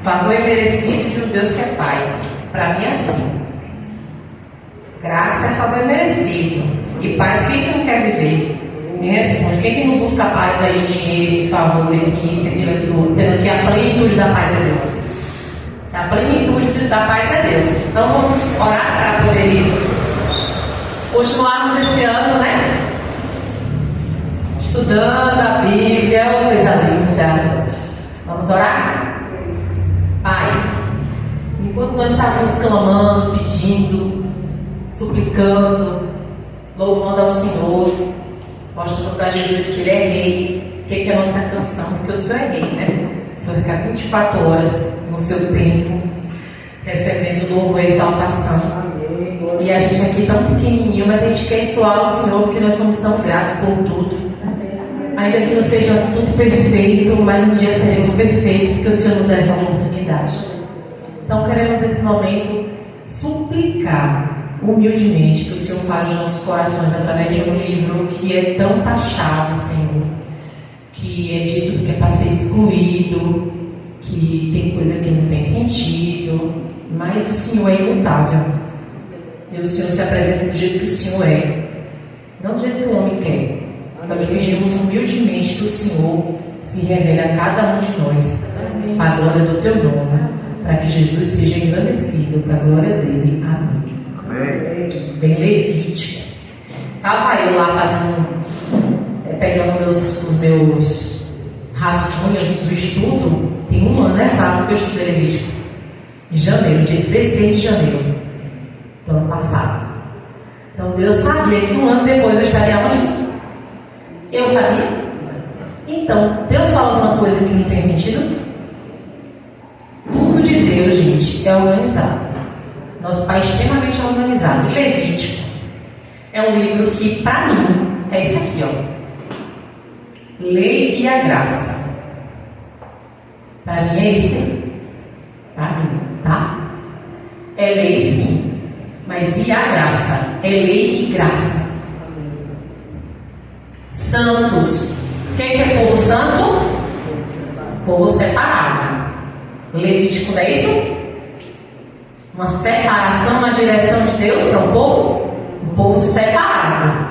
favor imerecido de um Deus que é paz. Para mim é assim. Graça é favor imerecido. E paz, quem que não quer viver? Me responde. Quem que não busca paz aí, dinheiro, favores, isso, aquilo, outro, sendo que a plenitude da paz é Deus. A plenitude da paz é Deus. Então vamos orar para poder continuarmos esse ano, né? Estudando a Bíblia, coisa linda. Vamos orar? Pai, enquanto nós estávamos clamando, pedindo, suplicando, louvando ao Senhor, mostrando para Jesus que Ele é Rei, o que é a nossa canção, porque o Senhor é Rei, né? O Senhor fica 24 horas no seu tempo, recebendo louvor e exaltação. E a gente aqui tão pequenininho, mas a gente quer entoar ao Senhor, porque nós somos tão gratos por tudo. Ainda que não seja tudo perfeito, mas um dia seremos perfeitos, porque o Senhor nos dá essa oportunidade. Então queremos nesse momento suplicar humildemente que o Senhor fale aos nossos corações através de um livro que é tão taxado, Senhor, que é dito que é para ser excluído, que tem coisa que não tem sentido, mas o Senhor é imutável. E o Senhor se apresenta do jeito que o Senhor é, não do jeito que o homem quer. Então pedimos humildemente que o Senhor se revele a cada um de nós, para a glória do Teu nome, para que Jesus seja engrandecido para a glória dele. Amém. Bem Levítico. Estava eu lá pegando os meus rascunhos do estudo. Tem um ano exato que eu estudei Levítico. Em janeiro, dia 16 de janeiro do ano passado. Então Deus sabia que um ano depois eu estaria onde? Eu sabia? Então, Deus fala uma coisa que não tem sentido? Tudo de Deus, gente, é organizado. Nosso Pai é extremamente organizado. E Levítico é um livro que, para mim, é isso aqui, ó. Lei e a graça. Para mim é isso aí. Para mim, tá? É lei sim. Mas e a graça? É lei e graça. Santos. Quem que é povo santo? Povo separado. Levítico não é isso? Uma separação na direção de Deus para o povo? Um povo separado.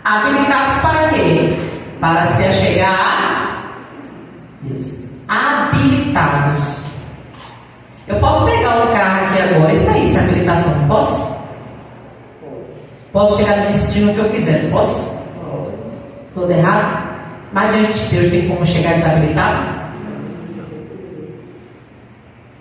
Habilitados para quê? Para se achegar a Deus. Habilitados. Eu posso pegar o carro aqui agora. Isso aí, essa habilitação. Posso? Posso chegar no destino que eu quiser. Não posso? Tudo errado? Mas diante de Deus tem como chegar desabilitado?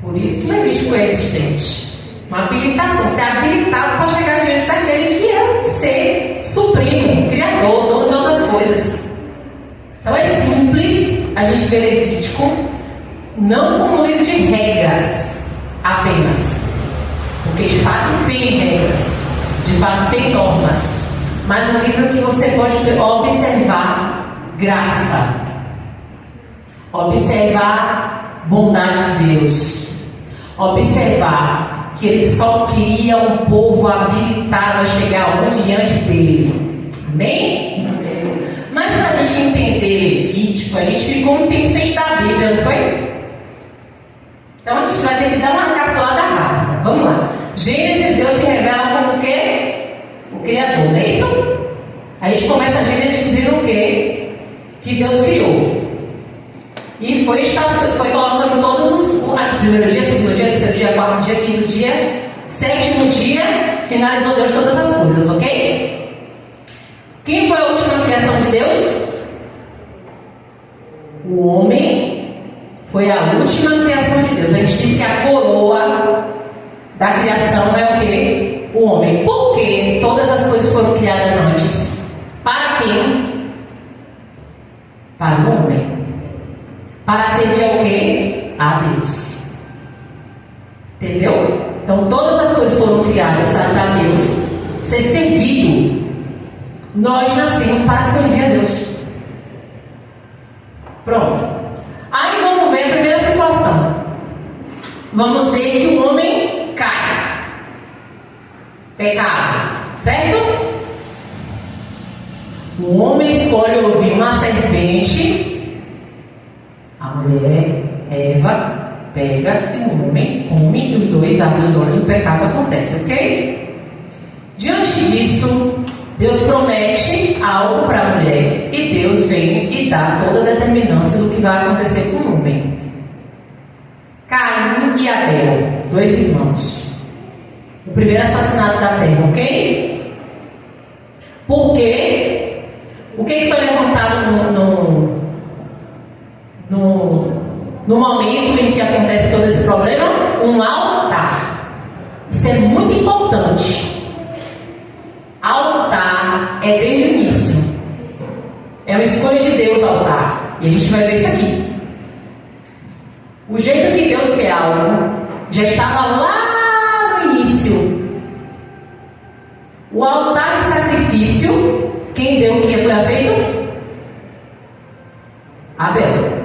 Por isso que Levítico é existente. Uma habilitação. Ser habilitado para chegar diante daquele que é ser supremo, criador, dono de todas as coisas. Então é simples a gente ver Levítico não como um livro de regras apenas. Porque de fato tem regras, de fato tem normas. Mas um livro que você pode observar graça, observar bondade de Deus, observar que Ele só queria um povo habilitado a chegar onde diante dele. Amém? Mas para a gente entender Levítico, a gente ficou um tempo sem estudar a Bíblia, não foi? Então a gente vai ter que dar uma recapitulada rápida. Vamos lá. Gênesis, Deus se revela como o quê? O Criador, não é isso? A gente começa a Gênesis dizendo o quê? Que Deus criou. E foi colocando todos os... primeiro dia, segundo dia, terceiro dia, quarto dia, quinto dia, sétimo dia, finalizou Deus todas as coisas, ok? Quem foi a última criação de Deus? O homem foi a última criação de Deus. A gente disse que a coroa da criação é o quê? O homem. Por que todas as coisas foram criadas antes? Para quem? Para o homem. Para servir ao quê? A Deus. Entendeu? Então todas as coisas foram criadas para Deus ser servido. Nós nascemos para servir a Deus. Pronto. Aí vamos ver a primeira situação. Vamos ver que o homem cai. Pecado. Certo? O homem escolhe ouvir uma serpente, a mulher, Eva, pega e o homem come e os dois abrem os olhos e o pecado acontece, ok? Diante disso, Deus promete algo para a mulher e Deus vem e dá toda a determinância do que vai acontecer com o homem. Caim e Abel, dois irmãos. O primeiro assassinato da terra, ok? Porque o que foi levantado no momento em que acontece todo esse problema? Um altar. Isso é muito importante. Altar é desde o início. É uma escolha de Deus, altar. E a gente vai ver isso aqui. O jeito que Deus quer algo já estava lá no início. O altar de sacrifício, quem deu o que foi aceito? Abel.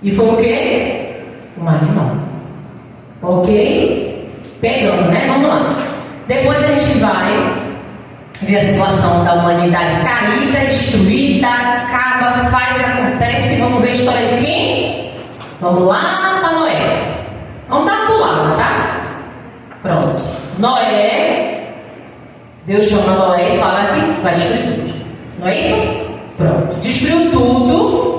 E foi o quê? Um animal. Ok? Pegando, né? Vamos lá. Depois a gente vai ver a situação da humanidade caída, destruída, acaba, faz, acontece. Vamos ver a história de quem? Vamos lá para Noé. Vamos dar uma pulada, tá? Pronto. Noé, Deus chama Noé e fala que vai destruir tudo. Não é isso? Pronto. Destruiu tudo.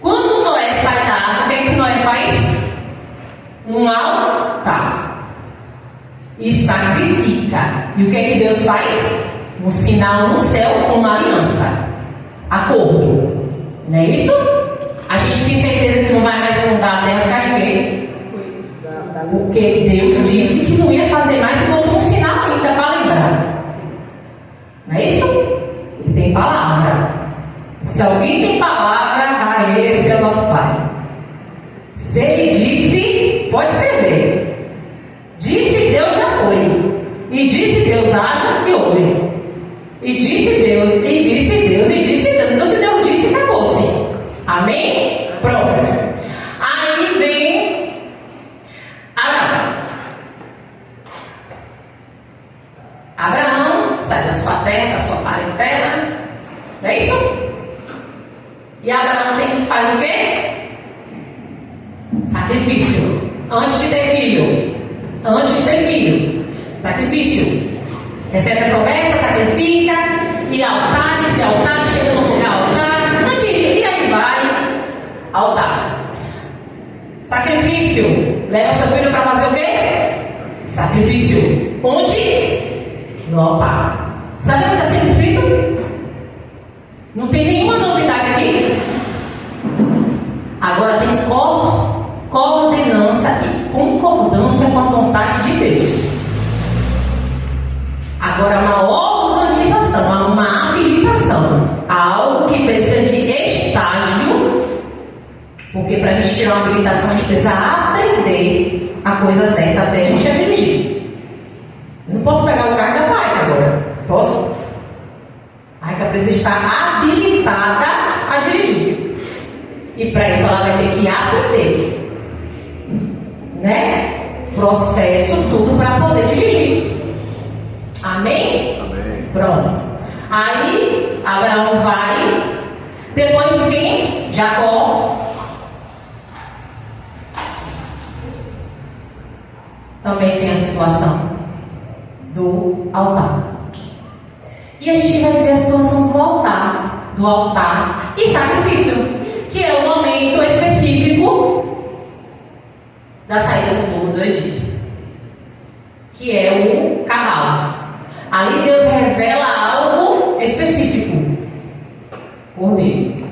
Quando Noé sai da água, o que é que Noé faz? Um altar. E sacrifica. E o que é que Deus faz? Um sinal no céu com uma aliança. Acordo. Não é isso? A gente tem certeza que não vai mais inundar a terra por causa de quê? Porque Deus disse que não ia fazer mais e botou um sinal ainda para lembrar. Não é isso? Ele tem palavra. Se alguém tem palavra, esse é o nosso Pai. Se ele disse, pode escrever. Disse Deus, já foi. E disse Deus, haja e ouve. E disse Deus, e disse Deus, e disse Deus. Então se Deus disse, acabou-se. Amém? Pronto. Aí vem Abraão. Abraão sai da sua terra, da sua parentela. Não é isso? E Abraão faz o quê? Sacrifício. Antes de ter filho. Antes de ter filho. Sacrifício. Recebe a promessa, sacrifica. E altares, chega no lugar altar. E aí vai. Altar. Sacrifício. Leva seu filho para fazer o quê? Sacrifício. Onde? No altar. Sabe o que está sendo escrito? Não tem nenhuma novidade aqui. Agora tem coordenância e concordância com a vontade de Deus. Agora uma organização, uma habilitação a algo que precisa de estágio, porque para a gente tirar uma habilitação a gente precisa aprender a coisa certa até a gente a dirigir. Eu não posso pegar o carro da Maica agora. Posso? A Maica precisa estar habilitada a dirigir. E para isso ela vai ter que aprender. Né? Processo, tudo para poder dirigir. Amém? Amém. Pronto. Aí Abraão vai. Depois quem? Jacó. Também tem a situação do altar. E a gente vai ver a situação do altar e sacrifício, que é o momento específico da saída do povo do Egito, que é o cavalo. Ali Deus revela algo específico. Cordeiro.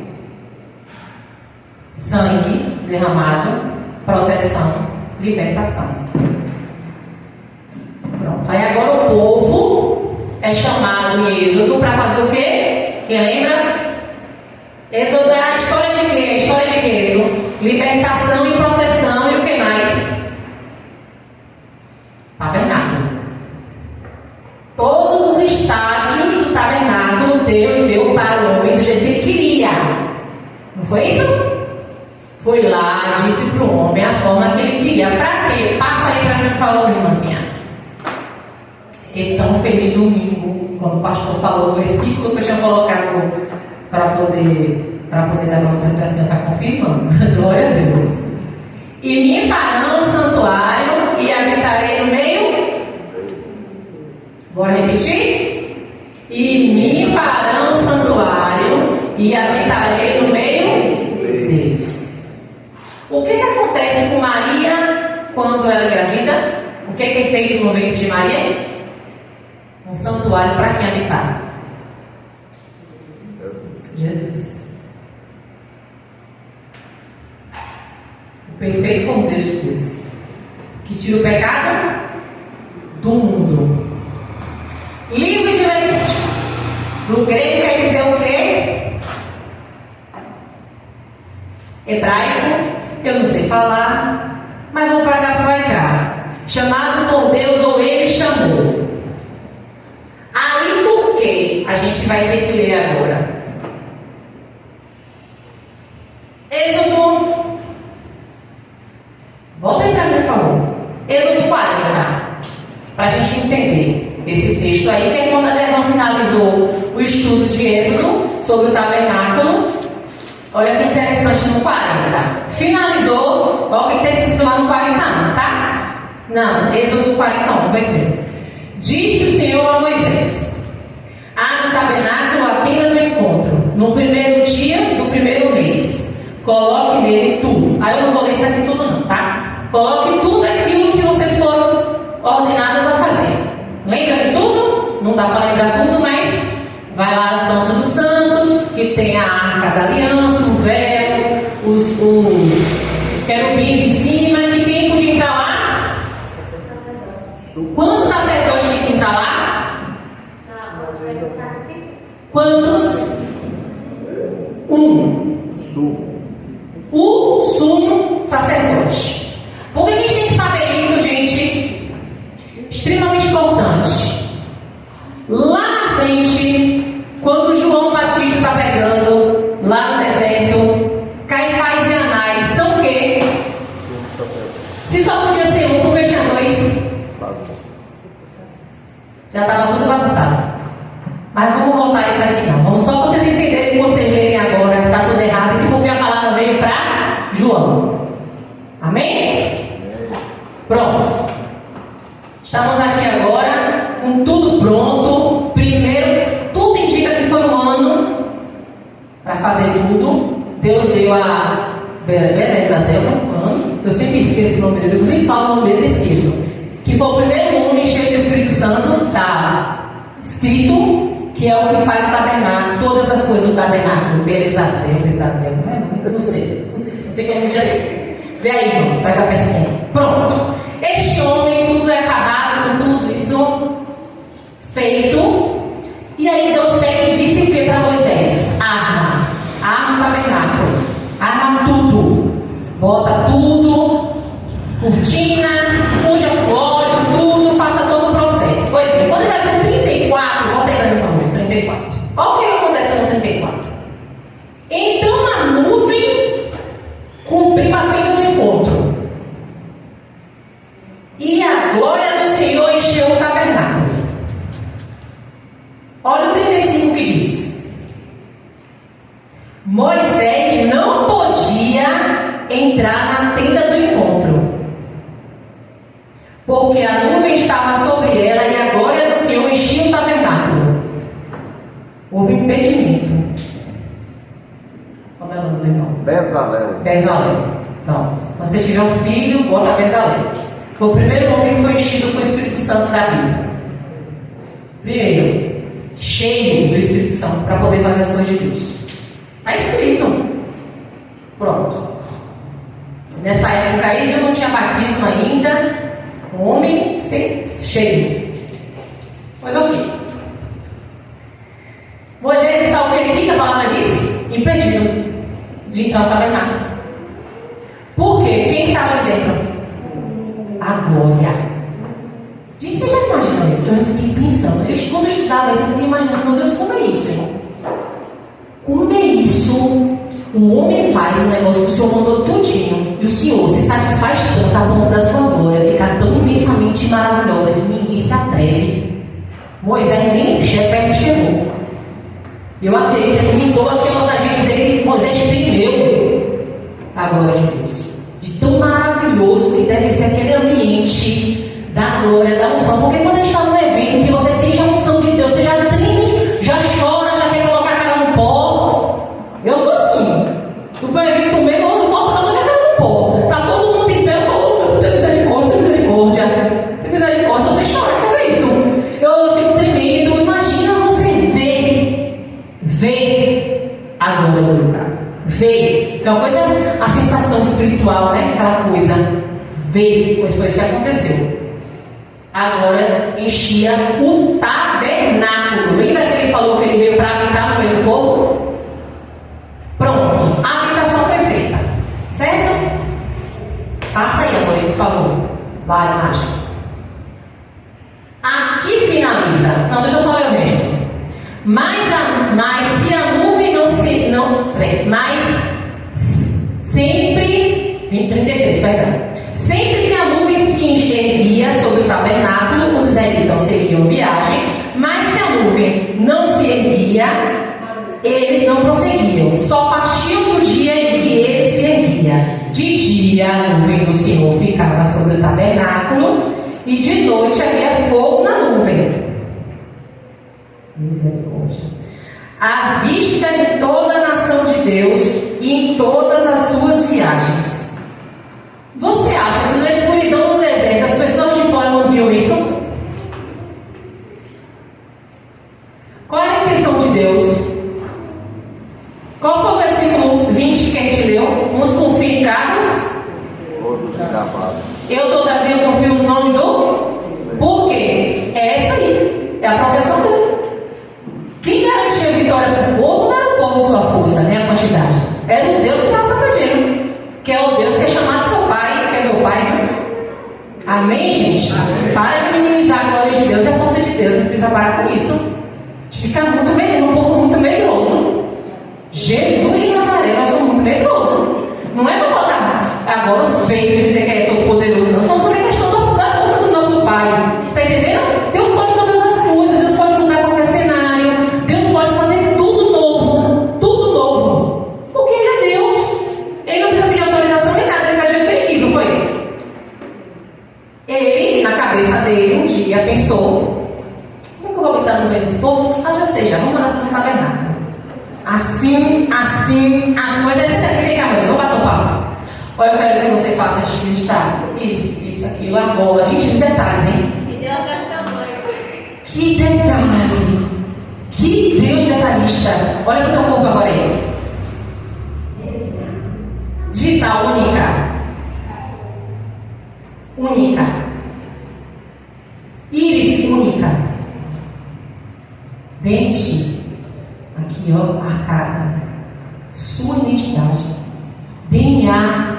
Sangue derramado, proteção, libertação. Pronto. Aí agora o povo é chamado em Êxodo para fazer o quê? Quem lembra? Êxodo é a história de quê? A história de quê? Libertação e proteção e o que mais? Tabernáculo. Todos os estágios do tabernáculo Deus deu para o homem do jeito que ele queria. Não foi isso? Foi lá, disse para o homem a forma que ele queria. Para quê? Passa aí para mim, por favor, irmãzinha. Fiquei tão feliz domingo quando o pastor falou o versículo que eu tinha colocado para poder para poder dar para você, a senhora está confirmando. Glória a Deus. E me farão um santuário e habitarei no meio. Bora repetir? E me farão um santuário e habitarei no meio deles. O que acontece com Maria quando ela engravida? O que é feito no ventre de Maria? Um santuário para quem habitar? Jesus. O perfeito Cordeiro de Deus, que tira o pecado do mundo. Livro de Levítico, do grego quer dizer o quê? Hebraico, eu não sei falar, mas vou para cá para o Ecrã. Chamado por Deus, ou Ele chamou. Aí por quê? A gente vai ter que ler agora. Êxodo. Volta aí para mim, por favor. Êxodo 40. Para a gente entender esse texto aí, que é quando a Devon finalizou o estudo de Êxodo sobre o tabernáculo. Olha que interessante no 40. Finalizou, olha o que está escrito lá no 41, tá? Não, Êxodo 41, vai ser. Disse o Senhor a Moisés: haga o tabernáculo a tenda do encontro, no primeiro dia do primeiro mês. Coloque nele tudo. Aí eu não vou ler isso aqui tudo não, tá? Coloque tudo aquilo que vocês foram ordenadas a fazer. Lembra de tudo? Não dá para lembrar tudo, mas vai lá no Santo dos Santos, que tem a Arca da Aliança, o véu, os querubins em cima, que quem podia entrar lá? Quantos sacerdotes tinham que entrar lá? Quantos? O sumo sacerdote. Por que a gente tem que saber isso, gente? Extremamente importante. Lá na frente, quando João Batista está pregando, lá no deserto, Caifás e Anás são o quê? Se só podia ser um, porque tinha dois. Já estava tudo bagunçado. Mas vamos voltar a isso aqui não. Vamos só para vocês entenderem, vocês lerem agora que está tudo errado aqui, porque a palavra veio para João. Amém? Pronto. Estamos aqui agora com tudo pronto. Primeiro, tudo indica que foi um ano para fazer tudo. Deus deu a Berezazel, eu sempre esqueço o nome dele, eu sempre falo o nome dele e esqueço. Que foi o primeiro homem cheio do Espírito Santo, está escrito, que é o que faz o tabernáculo, todas as coisas do tabernáculo. Berezazel, eu não sei que é um dia assim. Vê aí, irmão, vai dar pesquinha. Pronto. Este homem, tudo é acabado, com tudo isso feito. E aí Deus pega e disse o que para Moisés? Arma o tabernáculo, arma tudo, bota tudo, cortina, puxa o óleo, tudo, faça todo o processo. Pois bem, quando ele vai para 34, bota aí para mim, por favor, 34. Olha o que aconteceu no 34. Então a nuvem cumpriu a tenda do encontro, e a glória do Senhor encheu o tabernáculo. Olha o 35 que diz: Moisés não podia entrar na tenda do encontro, porque a nuvem estava sobre ela e a glória do Senhor enchia o tabernáculo. Houve impedimento. Como é o nome do irmão? Bezalel. Pronto. Quando você tiver um filho, bota Bezalel. Foi o primeiro homem que foi enchido com o Espírito Santo da Bíblia. Primeiro, cheio do Espírito Santo para poder fazer as coisas de Deus. Está escrito. Pronto. Nessa época aí já não tinha batismo ainda. Um homem cheio. Pois ok. Moisés está o que a palavra diz? Impedido de entrar no tabernáculo. Por quê? Quem estava dentro? A glória. Gente, você já imaginou isso? Eu fiquei pensando. Quando eu estudava isso, eu fiquei imaginando, meu Deus, como é isso, irmão? Como é isso? O homem faz um negócio que o Senhor mandou tudinho, e o Senhor se satisfaz tanto a mão da sua glória, ficar tão imensamente maravilhosa que ninguém se atreve. Moisés nem perto chegou. Eu acredito que ninguém aqui ousadia dizer que Moisés a glória de Deus. De tão maravilhoso que deve ser aquele ambiente da glória, da unção. Porque quando a gente está num evento que você sente a unção de Deus, você já treme, já chora, já quer colocar a cara no pó. Eu sou assim. No meu evento mesmo, eu não boto a cara no pó. Tá todo mundo em pé, eu tô, tem misericórdia, tem misericórdia. Tem misericórdia, você chora, faz isso. Eu fico tremendo. Imagina você ver a glória do lugar. Ver. É uma coisa, a sensação espiritual, né? Aquela coisa. Ver. Pois foi isso que aconteceu. Agora enchia o tabernáculo. Lembra que ele falou que ele veio para habitar no meio do povo? Pronto. A habitação foi feita. Certo? Passa aí, amor, por favor. Vai, Márcia. Aqui finaliza. Não, deixa eu só ler o mesmo. Mas se a nuvem mas sempre 36, perdão. Sempre que a nuvem se erguia sobre o tabernáculo, os israelitas seguiam viagem, mas se a nuvem não se erguia, eles não prosseguiam. Só partiam no dia em que ele se erguia. De dia a nuvem do Senhor ficava sobre o tabernáculo, e de noite havia fogo na nuvem. Misericórdia. À vista de toda a nação de Deus e em todas as suas viagens. Você acha que na escuridão do deserto as pessoas de fora não viam isso? Qual é a intenção de Deus? Qual foi o versículo 20 que a gente leu? Uns confiam em carros, eu todavia confio no nome do... Por quê? É essa aí, é a proteção dele. Quem garantia a vitória para o povo não era o povo sua força, nem a quantidade. Era o Deus que estava protegendo. Que é o Deus que é chamado seu Pai, que é meu Pai. Viu? Amém, gente? Amém. Para de minimizar a glória de Deus e a força de Deus. Não precisa parar com isso. De ficar muito medroso, um povo muito medroso. Jesus de Nazaré, nós somos muito medrosos. Não é para botar agora os peitos e dizer que é todo poderoso, não. Estamos sobre a questão da força do nosso Pai. Está entendendo? Deus pode todas as coisas, Deus pode mudar qualquer cenário, Deus pode fazer tudo novo. Tudo novo. Porque Ele é Deus. Ele não precisa pedir autorização nem nada, Ele faz do jeito que Ele quis, não foi? Ele, na cabeça dele, um dia pensou: como é que eu vou botar no meio desse povo? Já sei, vamos lá fazer um tabernáculo. Assim, as coisas aqui, vem cá, mas eu vou bater o papo. Olha, eu quero que você faça isso, aquilo, agora. Gente, os detalhes, hein? Que detalhe! Que Deus detalhista! Olha para o teu corpo agora aí. Digital única. Íris única. Dente. Aqui, ó, marcada. Sua identidade. DNA.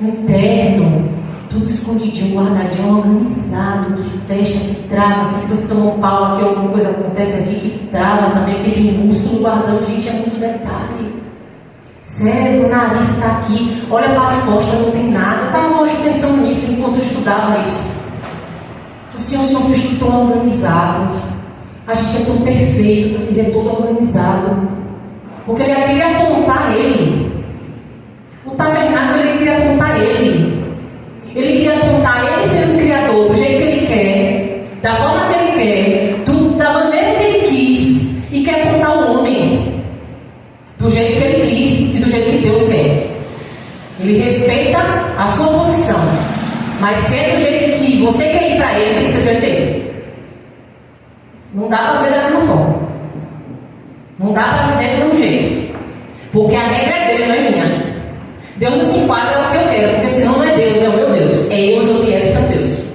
Interno. Tudo escondidinho, guardadinho, organizado. Que fecha, que trava. Que se você tomar um pau aqui, alguma coisa acontece aqui, que trava também. Aquele músculo guardando. Gente, é muito detalhe. Cérebro, nariz está aqui. Olha para as costas, não tem nada. Eu estava hoje pensando nisso enquanto eu estudava isso. O Senhor fez tudo tão organizado. A gente é tão perfeito, Ele é todo organizado. Porque Ele queria apontar Ele. O tabernáculo, Ele queria apontar Ele. Ele queria apontar Ele sendo o Criador, do jeito que Ele quer, da forma que Ele quer, da maneira que Ele quis. E quer apontar o homem do jeito que Ele quis e do jeito que Deus quer. Ele respeita a sua posição, mas se é do jeito que você quer ir para Ele, tem que ser do jeito dele. Não dá para ver da mesma forma. Não dá para viver do mesmo jeito. Porque a regra é dele, não é minha. Deus não se enquadra no que eu quero, porque senão não é Deus, é o meu Deus. É eu, Josiel, seu Deus.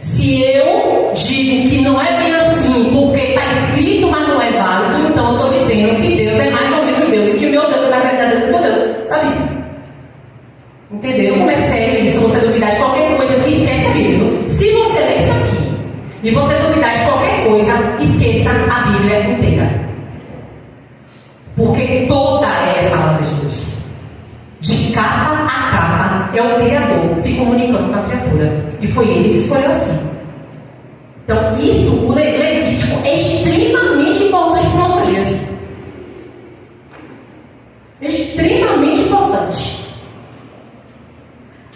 Se eu digo que não é bem assim, porque está escrito, mas não é válido, então eu estou dizendo que Deus é mais ou menos Deus, e que o meu Deus é mais verdadeiro que o meu Deus. Tá bem? Entendeu? Como é sério se você duvidar de qualquer coisa, que esquece a Bíblia. Se você ler isso aqui, e você duvidar de qualquer coisa, esqueça a Bíblia inteira. Porque toda é a palavra de Deus. De capa a capa é o Criador se comunicando com a criatura. E foi Ele que escolheu assim. Então, isso, o Levítico, é extremamente importante para os nossos dias. Extremamente importante.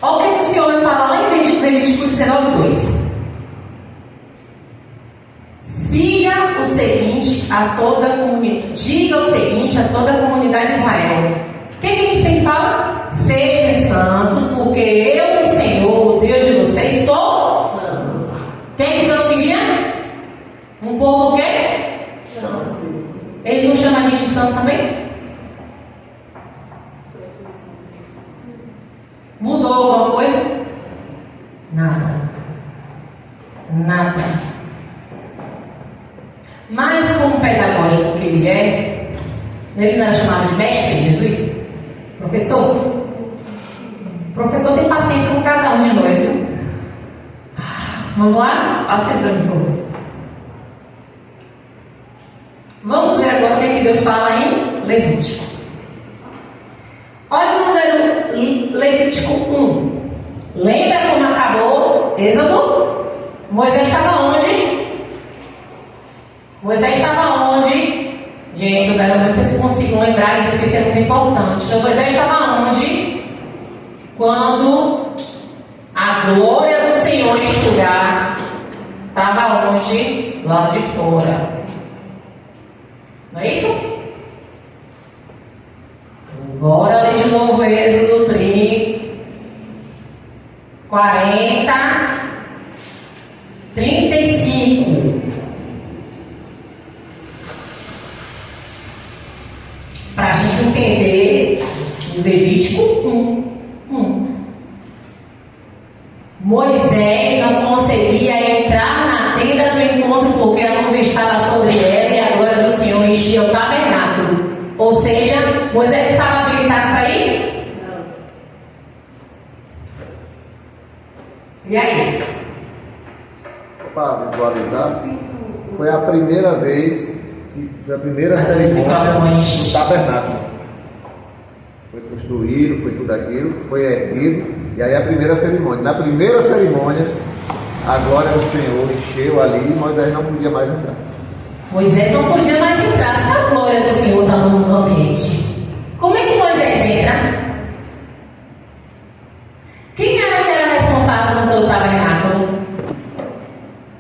Olha o que o Senhor vai falar lá em Levítico 19:2. Diga o seguinte a toda a comunidade de Israel. O que ele sempre fala? Sejam santos, porque eu, o Senhor, o Deus de vocês, sou santo. Quem que Deus queria? Um povo o quê? Eles não chamam a gente de santo também? Mudou alguma coisa? Nada. Mas como pedagógico que ele não era chamado de mestre, Jesus? Professor? Professor tem paciência com cada um de nós, viu? Vamos lá? Passe para mim, por favor. Vamos ver agora o que é que Deus fala em Levítico. Olha o número Levítico 1. Lembra como acabou Êxodo? Moisés estava onde? Gente, eu quero muito que vocês consigam lembrar isso, porque isso é muito importante. Então, Moisés estava onde? Quando a glória do Senhor neste lugar estava onde? Lá de fora. Não é isso? Bora ler de novo Êxodo 35. Para a gente entender o Levítico 1. Moisés não conseguia entrar na tenda do encontro porque a nuvem estava sobre ela e a glória do Senhor enchia o tabernáculo. Ou seja, Moisés estava habilitado para ir? Não. E aí? Para visualizar, foi a primeira vez, foi a primeira cerimônia do tabernáculo. Foi construído, foi tudo aquilo, foi erguido, e aí a primeira cerimônia. Na primeira cerimônia, a glória do Senhor encheu ali e Moisés não podia mais entrar. Moisés não podia mais entrar, se a glória do Senhor estava no ambiente. Como é que Moisés entra? Quem era responsável pelo tabernáculo?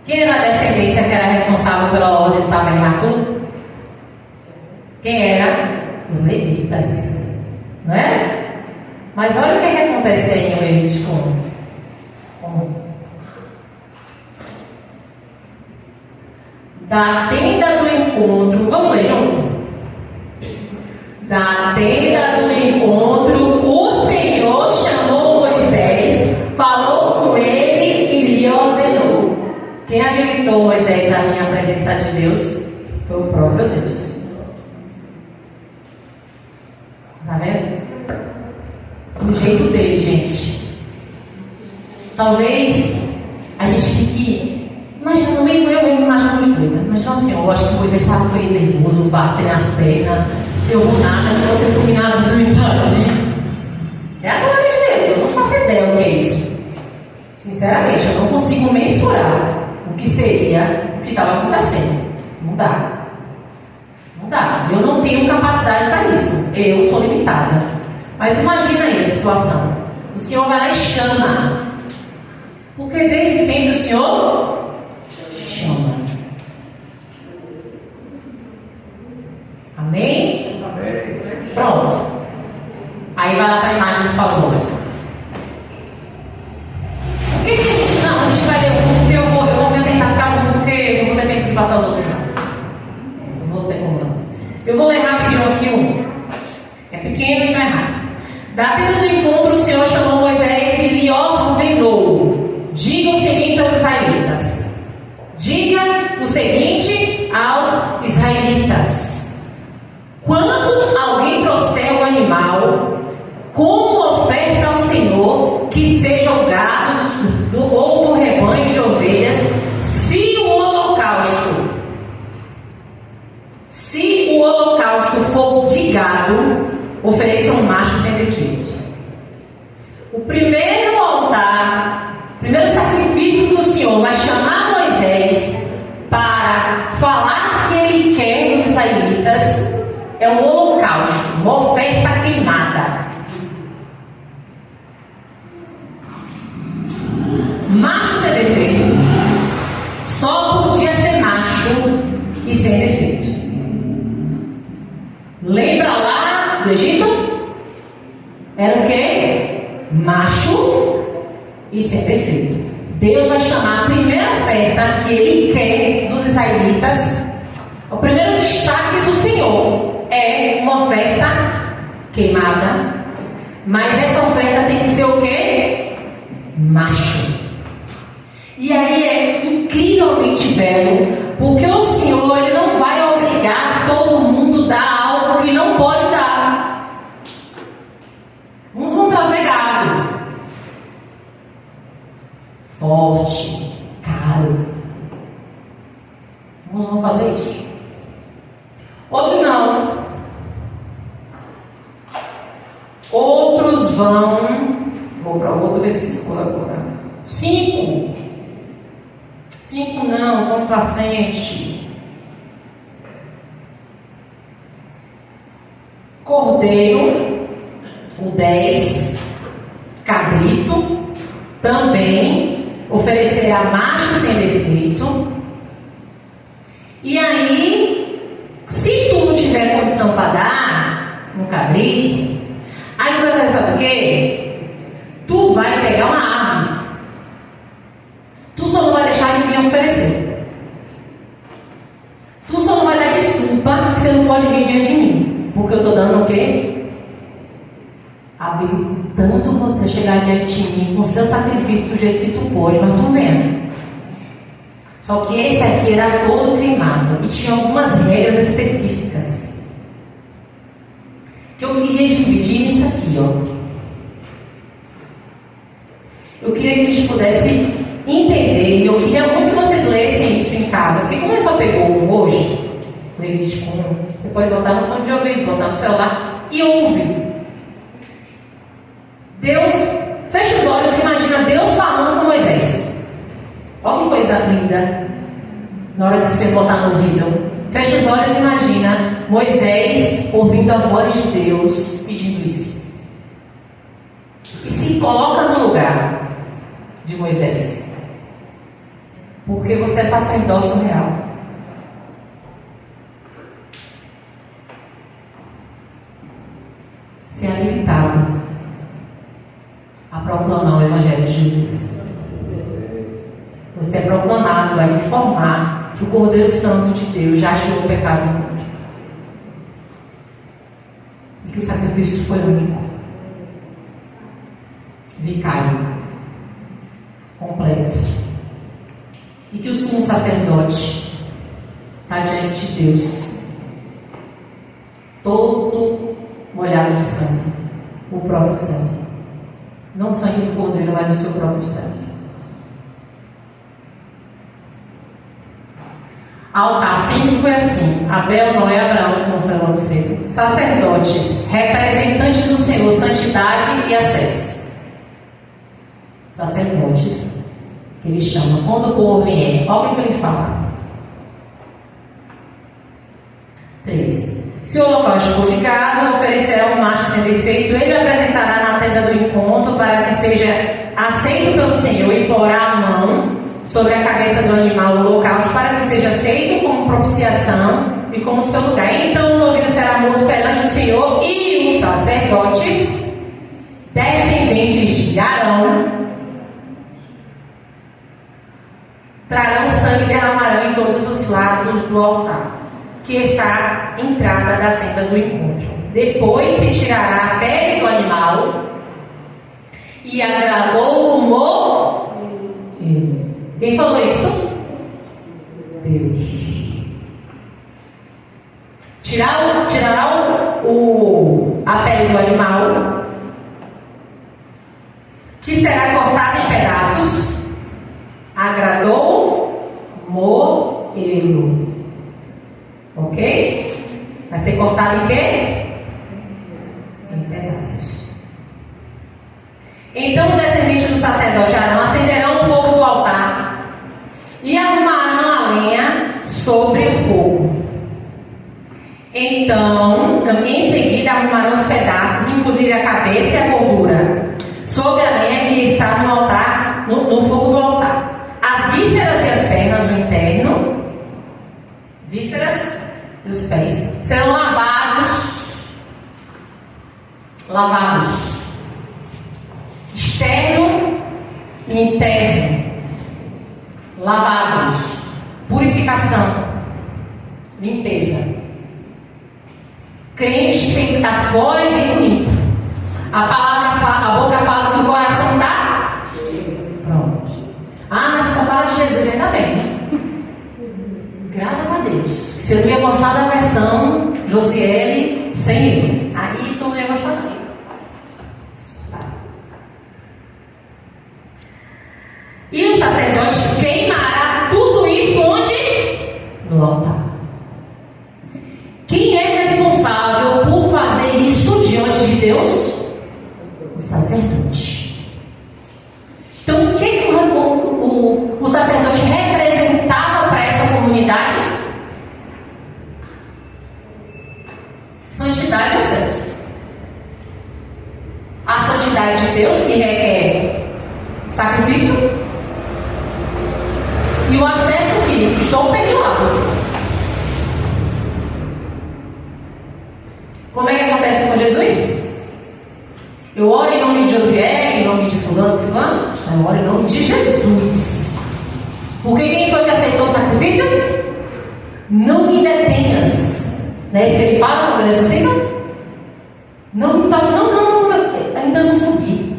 Quem era a descendência que era responsável pela ordem do tabernáculo? Quem era? Os levitas. Não é? Mas olha o que acontece aí em Levítico 1. Da tenda do encontro, vamos ler junto? Da tenda do encontro, o Senhor chamou Moisés, falou com ele e lhe ordenou. Quem habilitou Moisés à minha presença de Deus foi o próprio Deus. Tá vendo? Do jeito dele, gente. Talvez a gente fique imaginando, eu imagino de coisa. Imagina assim, eu acho que Moisés estava meio nervoso, batendo as pernas, eu vou nada, se você dominar os militares ali. É a glória de Deus, eu não faço ideia o que é isso. Sinceramente, eu não consigo mensurar o que seria o que estava acontecendo. Não dá. Eu não tenho capacidade para isso. Eu sou limitada. Mas imagina aí a situação. O Senhor vai lá e chama. Porque desde sempre o Senhor chama. Amém? Amém. Pronto. Aí vai lá para a imagem do favor. O que a gente... Não, a gente vai ler um pouco. Eu vou tentar ficar um porque eu não vou ter tempo de passar os outros. Não vou ter como não. Eu vou ler rapidinho aqui um. É pequeno e não é rápido. Da tenda do encontro, o Senhor chamou Moisés e lhe ordenou: diga o seguinte aos israelitas. Diga o seguinte aos israelitas: quando alguém trouxer um animal como oferta ao Senhor, que seja o gado ou do rebanho de ovelhas, se o holocausto for de gado, ofereça um macho sem defeito. O primeiro altar, o primeiro sacrifício que o Senhor vai chamar Moisés para falar que ele quer dos israelitas é um holocausto. holocausto, uma oferta queimada. Macho sem defeito só podia ser macho e sem defeito. Lembra lá do Egito? Era o quê? Macho e sem defeito. Deus vai chamar a primeira oferta que Ele quer dos israelitas. O primeiro destaque do Senhor é uma oferta queimada. Mas essa oferta tem que ser o quê? Macho. E aí é incrivelmente belo, porque o Senhor Ele não vai obrigar todo mundo a dar algo que não pode dar. Uns vão trazer gado forte, caro. Uns vão fazer isso. Outros não. Outros vou para outro versículo agora. 5 não, vamos para frente. Cordeiro, o 10, cabrito, também oferecerá macho sem defeito. E aí, se tu não tiver condição para dar um cabrito, aí tu vai fazer, sabe o quê? Tu vai pegar uma ave. Tu só não vai deixar ninguém oferecer. Tu só não vai dar desculpa que você não pode vir diante de mim. Porque eu estou dando o quê? Habilitando você a chegar diante de mim com o seu sacrifício do jeito que tu pode, mas tu vendo. Só que esse aqui era todo queimado e tinha algumas regras específicas que eu queria dividir nisso aqui, ó. Eu queria que a gente pudesse entender, e eu queria muito que vocês lessem isso em casa, porque como eu só pegou um hoje, Levítico 1, você pode botar no fone de ouvido, botar no celular e ouve. Deus, fecha os olhos e imagina Deus falando com Moisés. Olha que coisa linda. Na hora que você botar no ouvido, fecha os olhos e imagina Moisés ouvindo a voz de Deus pedindo isso. E se coloca no lugar de Moisés, porque você é sacerdócio real. Ser habilitado a proclamar o Evangelho de Jesus. Você é proclamado a informar que o Cordeiro Santo de Deus já tirou o pecado do mundo e que o sacrifício foi único, vicário, completo, e que o sumo sacerdote está diante de Deus todo molhado de sangue, o próprio sangue, não o sangue do Cordeiro, mas o seu próprio sangue. Altar sempre foi assim: Abel, Noé, Abraão, como foi logo cedo. Sacerdotes, representantes do Senhor, santidade e acesso. Sacerdotes, que ele chama, quando o povo vier, olha o que ele fala. 13. Se o holocausto for de gado, oferecerá um macho sem defeito, ele o apresentará na tenda do encontro para que seja aceito pelo Senhor e porá a mão sobre a cabeça do animal o holocausto para que seja aceito como propiciação e como seu lugar. Então o novilho será morto perante o Senhor, e os sacerdotes descendentes de Arão trarão sangue e derramarão em todos os lados do altar, que está à entrada da tenda do encontro. Depois se tirará a pele do animal e agradou o morto. Quem falou isso? Deus. Tirará a pele do animal, que será cortada em pedaços. Agradou moê-lo. Ok? Vai ser cortado em quê? Em pedaços. Então o descendente do sacerdote Arão acenderão o fogo do altar e arrumarão a lenha sobre o fogo. Então, em arrumarão os pedaços, inclusive a cabeça e a gordura, sobre a lenha que está no altar, no fogo do altar. As vísceras e as pernas, o interno, vísceras e os pés, serão lavados, externo e interno, lavados, purificação, limpeza. Crente tem que estar fora e dentro limpo. A boca fala que o coração está pronto. Mas só fala de Jesus, ainda bem. Graças a Deus. Se eu não ia gostar da versão Josiele sem ele, aí tu não ia gostar também. E o sacerdote queimará tudo isso onde? No altar. Quem é responsável por fazer isso diante de Deus? O sacerdote. Então, o que o sacerdote representava para essa comunidade? Santidade e acesso. A santidade de Deus, que requer sacrifício, e o acesso que estou perdoado. Como é que acontece com Jesus? Eu oro em nome de José, em nome de fulano, ciclano? Eu oro em nome de Jesus. Porque quem foi que aceitou o sacrifício? Não me detenhas. Não é isso que ele fala quando ele ressuscita? Não, ainda não subi.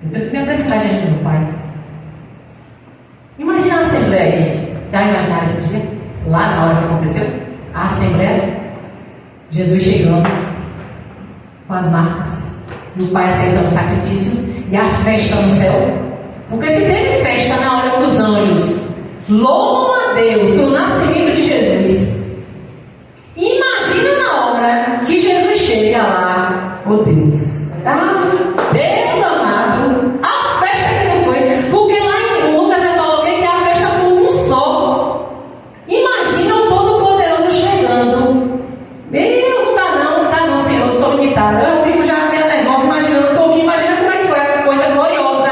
Eu tenho que me apresentar diante do meu Pai. Imagina a assembleia, gente. Já imaginaram esse dia? Lá na hora que aconteceu? A assembleia, Jesus chegando com as marcas, e o Pai aceitando o sacrifício, e a festa no céu. Porque se teve festa na hora que os anjos louvam a Deus pelo nascimento de Jesus, imagina na hora que Jesus chega lá, oh Deus, Deus amado, a festa que não foi, porque lá em Lucas ele falou que é a festa por um só. Imagina o Todo-Poderoso chegando. Não tá não, Senhor, eu sou limitada. Eu fico já meio nervosa, imaginando um pouquinho, imagina como é que foi a coisa gloriosa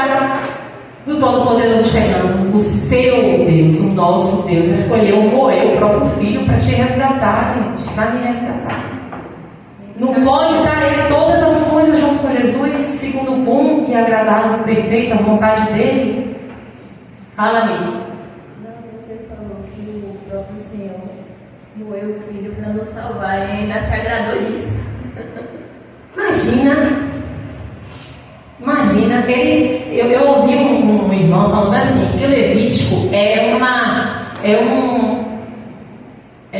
do Todo-Poderoso chegando. O seu Deus, o nosso Deus, escolheu morrer o próprio Filho para te resgatar, gente, para me resgatar. Não pode dar ele todas as coisas junto com Jesus, segundo o bom e agradável, perfeita vontade dele? Fala-me. Não, você falou que o próprio Senhor moeu o Filho para nos salvar e ainda se agradou disso. Imagina que eu ouvi um irmão falando assim, que o Levítico é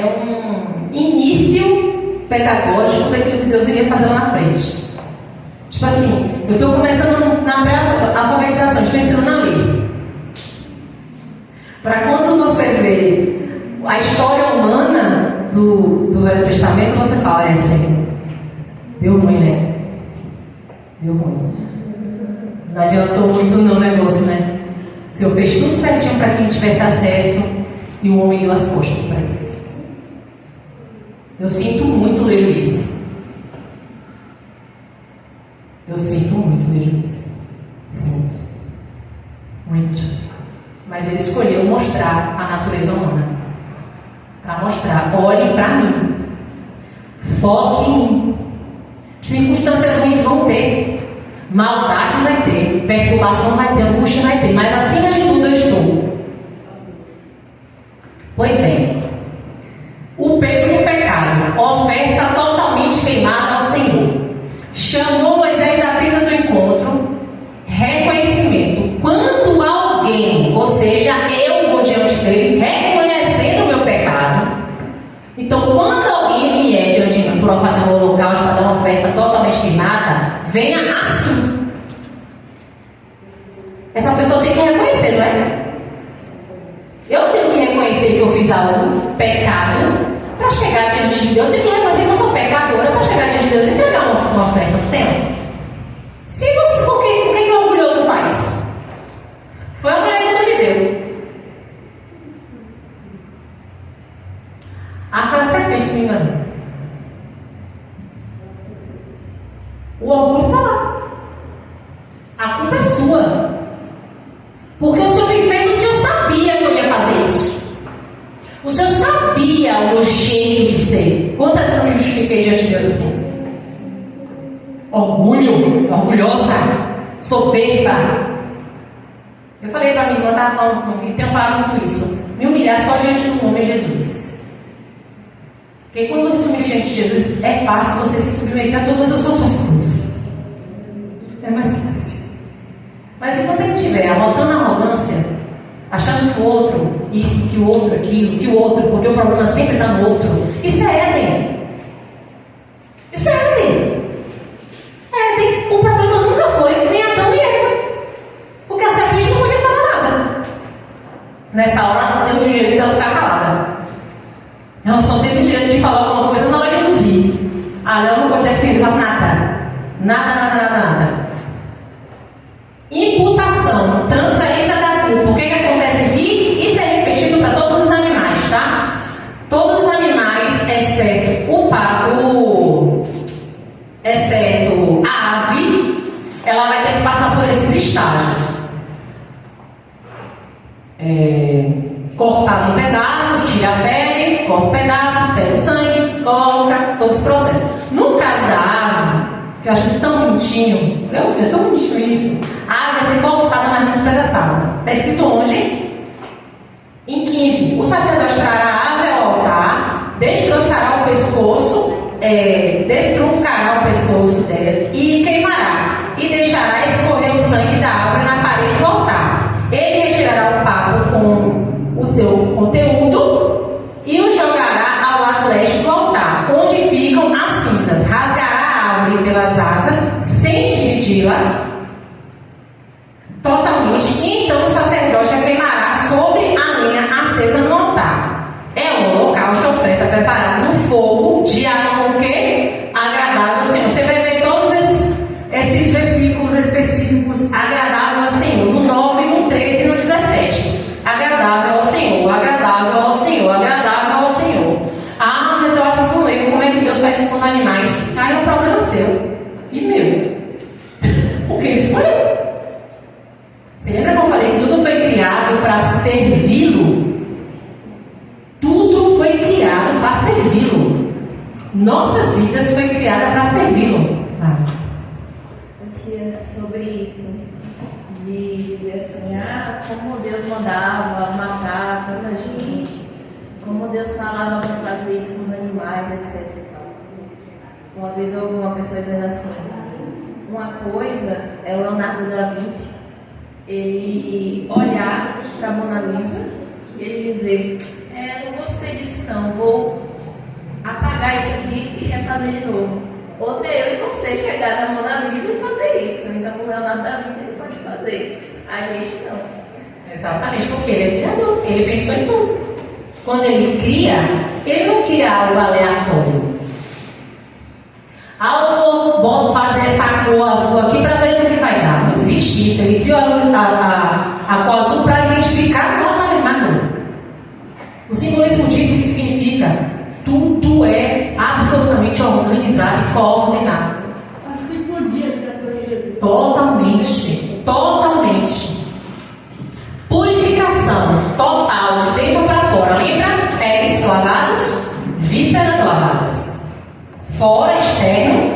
um início pedagógico daquilo que Deus iria fazer lá na frente. Tipo assim, eu estou começando na alfabetização, estou ensinando a ler. Para quando você vê a história humana do Velho Testamento, você fala, Senhor, deu ruim, né? Deu ruim. Não adiantou muito no negócio, né? O Senhor fez tudo certinho para quem tivesse acesso e o homem deu as costas para isso. Eu sinto muito ler Juízes. Eu sinto muito ler Juízes. Sinto. Muito. Mas ele escolheu mostrar a natureza humana. Para mostrar, olhe para mim. Foque em mim. Circunstâncias ruins vão ter. Maldade vai ter. Perturbação vai ter. Angústia vai ter. Mas acima de tudo eu estou. Pois bem. O peso do pecado, oferta totalmente queimada ao Senhor. Chamou Moisés da tenda do encontro, reconhecimento. Quando alguém, ou seja, eu vou diante dele, reconhecendo o meu pecado. Então, quando alguém vier diante de mim para fazer um holocausto, para dar uma oferta totalmente queimada, venha assim. Essa pessoa tem que reconhecer, não é? Eu tenho que reconhecer que eu fiz algo pecado para chegar diante de Deus. Eu tenho que reconhecer que eu sou pecadora para chegar diante de Deus e entregar uma oferta. Não. Se você, o que o orgulhoso faz? Foi a mulher que Deus me deu. A frase é que me enganou. O orgulho está lá. A culpa é sua. Porque o Senhor me fez, o Senhor sabia que eu ia fazer isso. O Senhor sabia o meu jeito de ser. Quantas vezes eu me justifiquei diante de Deus assim? Orgulho, orgulhosa, soberba. Eu falei para mim, eu estava falando comigo, tenho falado muito isso. Me humilhar só diante do nome de Jesus. Porque quando você humilha diante de Jesus, é fácil você se submeter a todas as outras coisas. É mais fácil. Mas enquanto a gente estiver arrotando a arrogância, achando que o outro isso, que o outro aquilo, que o outro, porque o problema sempre está no outro, isso é Éden. Isso é Éden. Éden, o problema nunca foi nem Adão e Eva. Porque a serpente não podia falar nada. Nessa hora, eu tinha o direito de ficar calada. Ela só teve o direito de falar alguma coisa na hora de induzir. Ela não pode ter filho, nada. Nada. Imputação, transferência da culpa. O que acontece aqui? Isso é repetido para todos os animais, tá? Todos os animais, exceto o pato, exceto a ave, ela vai ter que passar por esses estágios. Cortado em pedaços, tira a pele, corta pedaços, pega sangue, coloca, todos os processos. No caso da ave, que eu acho isso tão bonitinho, eu sei, é tão bonitinho isso. A ave vai ser cortada, mas não despedaçada. Está escrito onde? Em 15. O sacerdote trará a ave ao altar, destroçará o pescoço, destruncará o pescoço dela e queimará. E deixará escorrer o sangue da ave na parede do altar. Ele retirará o papo com o seu conteúdo e o jogará ao lado leste do altar, onde ficam as cinzas. Rasgará a árvore pelas asas, sem dividi-la totalmente, e então o sacerdote a queimará sobre a lenha acesa no altar. É um holocausto, oferta preparada no fogo, de água com o quê? Agradável ao Senhor. Você vai ver todos esses versículos específicos, agradável ao Senhor, no 9, no 13 e no 17. Agradável ao Senhor, agradável ao Senhor, agradável ao Senhor. Ah, mas eu acho que não lembro como é que Deus faz isso com os animais. Aí é um problema seu e meu. Porque ele escolheu. Você lembra que eu falei que tudo foi criado para servi-lo? Tudo foi criado para servi-lo. Nossas vidas foi criada para servi-lo. Tia, sobre isso, de dizer assim, como Deus mandava matar tanta gente, como Deus falava para fazer isso com os animais, etc. Uma vez eu ouvi uma pessoa dizendo assim, uma coisa é o Leonardo da Vinci, ele olhar para a Mona Lisa e ele dizer, não gostei disso não, vou apagar isso aqui e refazer de novo. Outra é eu e você chegar na Mona Lisa e fazer isso. Então o Leonardo da Vinci ele pode fazer isso. A gente não. Exatamente, porque ele é criador, ele pensou em tudo. Quando ele cria, ele não cria algo aleatório. Eu vou fazer essa cor azul aqui para ver o que vai dar. Não existe isso. Ele criou a cor azul para identificar totalmente a cor. O simbolismo disso que significa tudo é absolutamente organizado e coordenado. A sinfonia da criação de Jesus. Totalmente. Purificação total, de dentro para fora. Lembra? Pés lavados, vísceras lavadas. Fora, externo,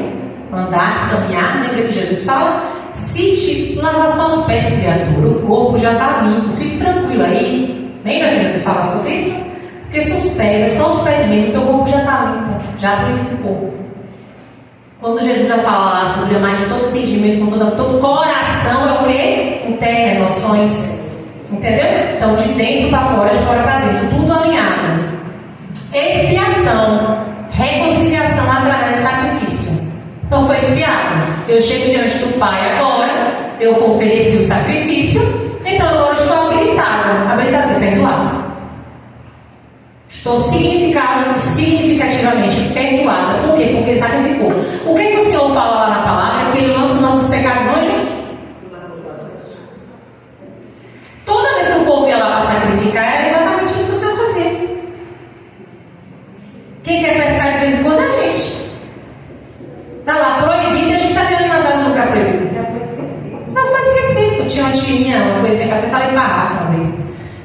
andar, caminhar. Lembra que Jesus fala? Se te lavar só os pés, criatura, o corpo já está limpo. Fique tranquilo aí. Lembra que Jesus fala sobre isso? Porque se os pés, só os pés mesmo, teu corpo já está limpo, já purificou. Quando Jesus vai falar lá sobre mais de todo entendimento, com todo coração, é o quê? Interno, emoções. Entendeu? Então, de dentro para fora, de fora para dentro, tudo alinhado. Expiação, reconciliação através de sacrifício. Então, foi expiado. Eu chego diante do Pai agora, eu ofereci o sacrifício, então agora estou habilitada para perdoar. Estou significativamente perdoada. Por quê? Porque sacrificou. O que o Senhor fala lá na palavra? Que Ele lança os nossos pecados onde? Toda vez que o povo ia lá para sacrificar, era exatamente isso que o Senhor fazia. Quem quer pescar de vez em quando é a gente. Está lá proibido e a gente está tendo pecado. Eu falei para Rafa uma vez.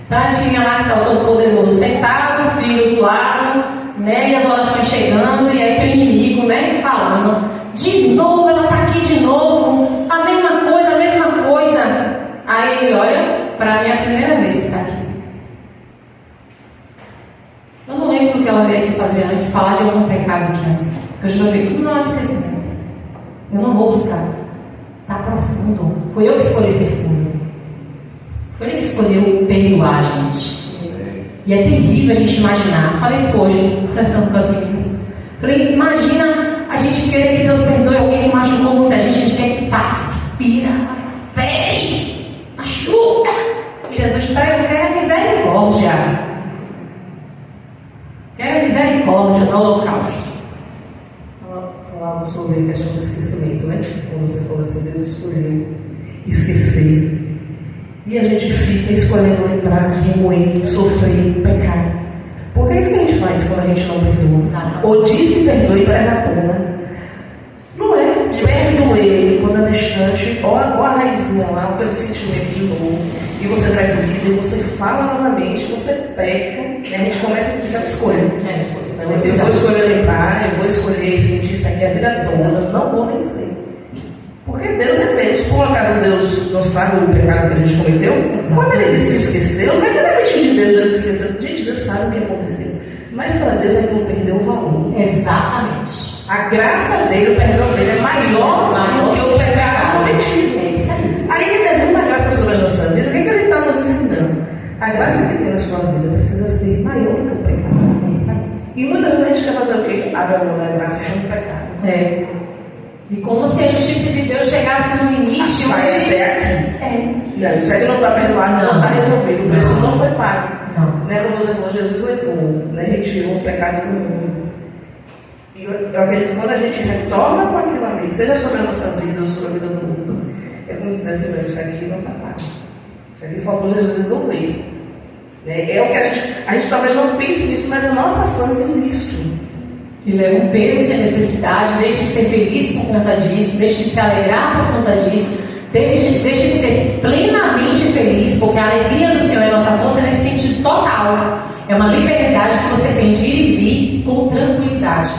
Então tinha lá que está o Todo-Poderoso sentado, o filho do lado, né? E as orações chegando, e aí tem o inimigo, né? Falando. De novo, ela está aqui de novo. A mesma coisa, a mesma coisa. Aí ele olha, para mim é a primeira vez que está aqui. Eu não lembro o que ela veio aqui fazer antes, falar de algum pecado que antes. Porque eu já joguei tudo no esquecimento. Eu não vou buscar. Está profundo. Foi eu que escolhi ser fundo. Foi ele que escolheu perdoar a gente. E é terrível a gente imaginar. Falei isso hoje, conversando com as meninas. Falei, imagina a gente querer que Deus perdoe alguém que machucou muita gente. A gente quer que passe, pira, fere, machuca. E Jesus está, eu quero misericórdia. Quero misericórdia no holocausto. Falava sobre a questão do esquecimento, né? Quando você falou assim, Deus escolheu esquecer. E a gente fica escolhendo lembrar, remoer, sofrer, pecar. Porque é isso que a gente faz quando a gente não perdoa. Ou diz que perdoa e traz a pena. Não é? Perdoe quando é distante, ou a raizinha lá, aquele sentimento de novo. E você traz o vida e você fala novamente, você peca. E a gente começa a expressar escolha. Eu vou escolher lembrar, eu vou escolher sentir isso aqui a vida toda. Eu não vou vencer. Porque Deus é Deus. Por acaso Deus não sabe o pecado que a gente cometeu? Quando ele disse que esqueceu, não é que na mente de Deus esqueceu. Gente, Deus sabe o que aconteceu. Mas para Deus é que não perdeu o valor. Exatamente. A graça dele, o perdão dele é maior do que o pecado cometido. É isso aí. Aí ele derrama a graça sobre as nossas vidas. O que ele está nos ensinando? A graça que tem na sua vida precisa ser maior do que o pecado. É isso aí. E muitas vezes a gente quer fazer o quê? Abandonar a graça e chama de pecado. É. E como se a justiça de Deus chegasse no limite. Vai até aqui. É. Isso aí não está perdoado, não está resolvido. O preço não foi pago. Não. Né? Como você falou, Jesus levou, né? Retirou o pecado do mundo. E eu acredito que quando a gente retorna com aquilo ali, seja sobre as nossas vidas ou sobre a vida do mundo, é como se dissesse, não, isso aqui não está pago. Isso aqui faltou Jesus resolver. Né? É o que a gente talvez não pense nisso, mas a nossa ação diz isso. E leva um peso e a necessidade, deixe de ser feliz por conta disso, deixe de se alegrar por conta disso, deixe de ser plenamente feliz, porque a alegria do Senhor é nossa força nesse sentido total. É uma liberdade que você tem de ir e vir com tranquilidade.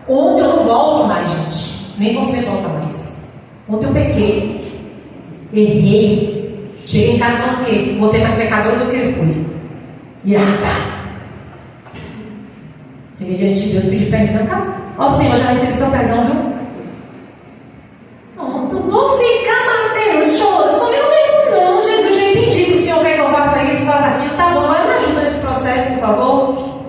Ontem eu não volto mais, gente. Nem você volta mais. Ontem eu pequei. Errei. Cheguei em casa falando que vou ter mais pecador do que eu fui. Irada. Cheguei diante de Deus, pedi perdão. Ó, Senhor, já recebi seu perdão, viu? Pronto, vou ficar batendo, chorando. Só eu mesmo não, Jesus, já entendi que o Senhor quer que eu faça isso, faça aquilo. Tá bom, mas me ajuda nesse processo, por favor.